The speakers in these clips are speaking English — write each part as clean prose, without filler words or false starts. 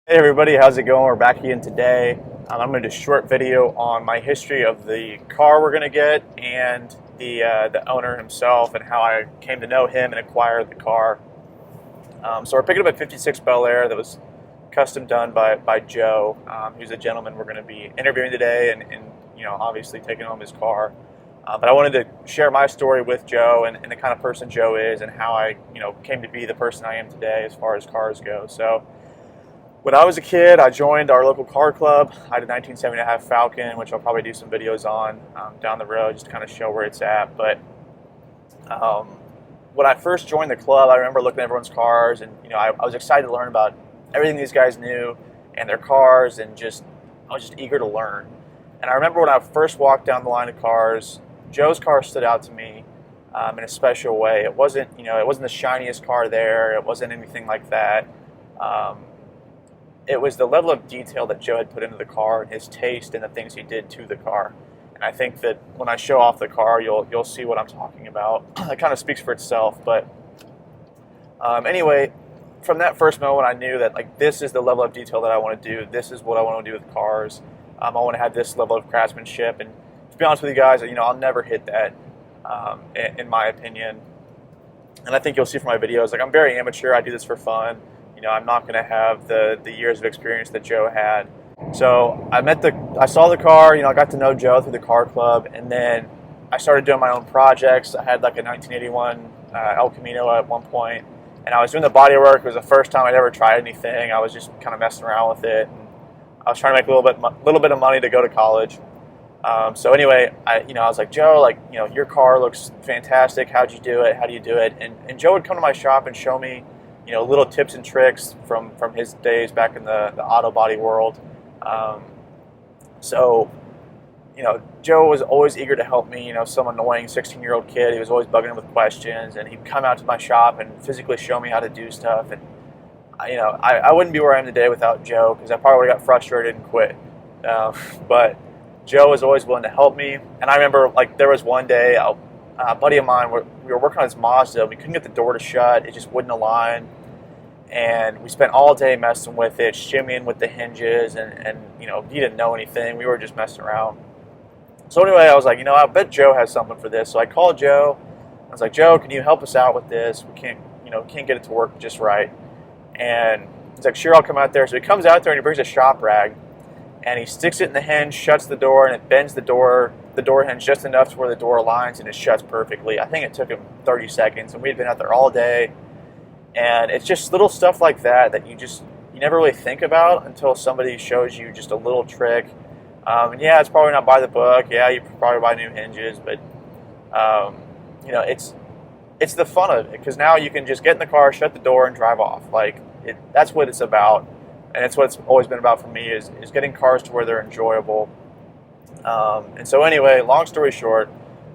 Hey everybody, how's it going? We're back again today. I'm going to do a short video on my history of the car we're going to get and the owner himself and how I came to know him and acquired the car. So we're picking up a 56 Bel Air that was custom done by Joe, who's a gentleman we're going to be interviewing today and obviously taking home his car. But I wanted to share my story with Joe and the kind of person Joe is and how I came to be the person I am today as far as cars go. So when I was a kid, I joined our local car club. I had a 1975 Falcon, which I'll probably do some videos on down the road just to kind of show where it's at. But when I first joined the club, I remember looking at everyone's cars, and I was excited to learn about everything these guys knew and their cars, and I was just eager to learn. And I remember when I first walked down the line of cars, Joe's car stood out to me in a special way. It wasn't the shiniest car there. It wasn't anything like that. It was the level of detail that Joe had put into the car and his taste and the things he did to the car. And I think that when I show off the car, you'll see what I'm talking about. It kind of speaks for itself. But anyway, from that first moment, I knew that this is the level of detail that I want to do. This is what I want to do with cars. I want to have this level of craftsmanship. And to be honest with you guys, I'll never hit that, in my opinion. And I think you'll see from my videos, I'm very amateur. I do this for fun. I'm not going to have the years of experience that Joe had. So I saw the car, I got to know Joe through the car club, and then I started doing my own projects. I had a 1981 El Camino at one point, and I was doing the body work. It was the first time I'd ever tried anything. I was just kind of messing around with it. And I was trying to make a little bit of money to go to college. So anyway, I was like, Joe, your car looks fantastic. How'd you do it? How do you do it? And Joe would come to my shop and show me little tips and tricks from his days back in the auto body world. So Joe was always eager to help me. Some annoying 16-year-old kid. He was always bugging him with questions, and he'd come out to my shop and physically show me how to do stuff. And I wouldn't be where I am today without Joe, because I probably would have got frustrated and quit. But Joe was always willing to help me. And I remember there was one day, a buddy of mine, we were working on his Mazda. We couldn't get the door to shut. It just wouldn't align. And we spent all day messing with it, shimmying with the hinges, and he didn't know anything. We were just messing around. So anyway, I was like, I bet Joe has something for this. So I called Joe. I was like, Joe, can you help us out with this? We can't get it to work just right. And he's like, sure, I'll come out there. So he comes out there and he brings a shop rag, and he sticks it in the hinge, shuts the door, and it bends the door hinge just enough to where the door aligns and it shuts perfectly. I think it took him 30 seconds, and we'd been out there all day. And it's just little stuff like that you never really think about until somebody shows you just a little trick. And yeah, it's probably not by the book. Yeah, you probably buy new hinges, but it's the fun of it, because now you can just get in the car, shut the door, and drive off. That's what it's about, and it's what it's always been about for me is getting cars to where they're enjoyable. And so anyway, long story short,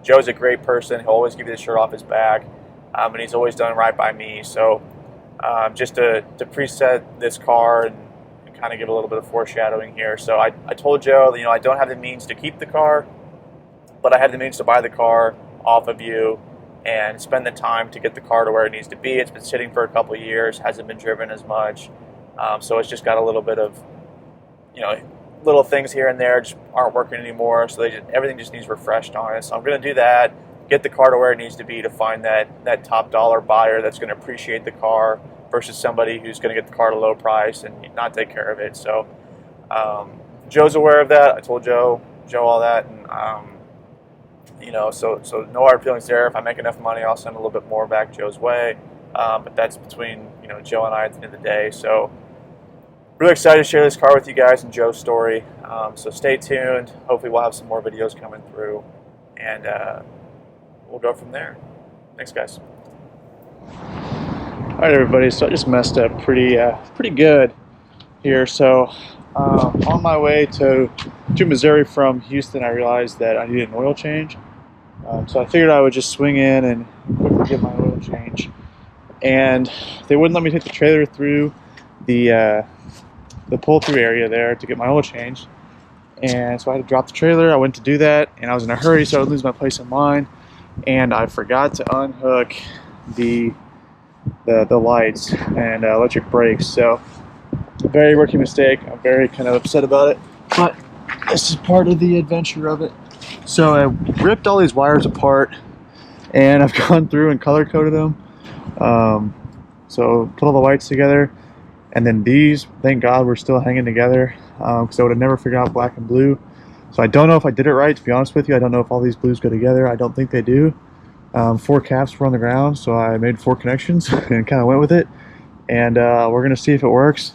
Joe's a great person. He'll always give you the shirt off his back, and he's always done right by me. So just to preset this car and kind of give a little bit of foreshadowing here. So I told Joe, I don't have the means to keep the car, but I have the means to buy the car off of you and spend the time to get the car to where it needs to be. It's been sitting for a couple of years, hasn't been driven as much. So it's just got a little bit of, little things here and there just aren't working anymore. So everything just needs refreshed on it. So I'm going to do that, get the car to where it needs to be to find that top dollar buyer that's going to appreciate the car versus somebody who's going to get the car at a low price and not take care of it. So Joe's aware of that. I told Joe all that, and so no hard feelings there. If I make enough money, I'll send a little bit more back Joe's way. But that's between Joe and I at the end of the day. So really excited to share this car with you guys and Joe's story. So stay tuned. Hopefully we'll have some more videos coming through, and we'll go from there. Thanks, guys. All right, everybody. So I just messed up pretty good here. So on my way to Missouri from Houston, I realized that I needed an oil change. So I figured I would just swing in and quickly get my oil change. And they wouldn't let me take the trailer through the pull-through area there to get my oil changed. And so I had to drop the trailer. I went to do that, and I was in a hurry, so I would lose my place in line. And I forgot to unhook the lights and electric brakes. So very rookie mistake. I'm very kind of upset about it, but this is part of the adventure of it. So I ripped all these wires apart, and I've gone through and color coded them. So put all the whites together, and then these, thank God, were still hanging together, because I would have never figured out black and blue. So I don't know if I did it right, to be honest with you. I don't know if all these blues go together. I don't think they do. 4 caps were on the ground, so I made 4 connections and kind of went with it. And we're gonna see if it works.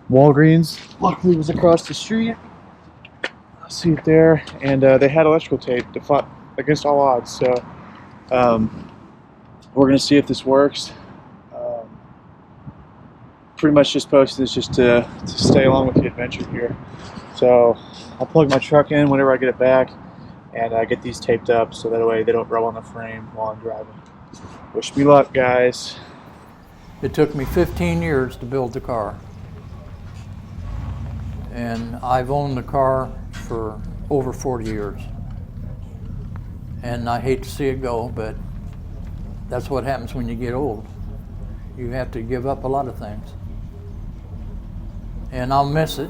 Walgreens, luckily, was across the street. I'll see it there, and they had electrical tape to fight against all odds. So we're gonna see if this works. Pretty much just posted this just to stay along with the adventure here. So I'll plug my truck in whenever I get it back, and get these taped up so that way they don't rub on the frame while I'm driving. Wish me luck, guys. It took me 15 years to build the car. And I've owned the car for over 40 years. And I hate to see it go, but that's what happens when you get old. You have to give up a lot of things. And I'll miss it.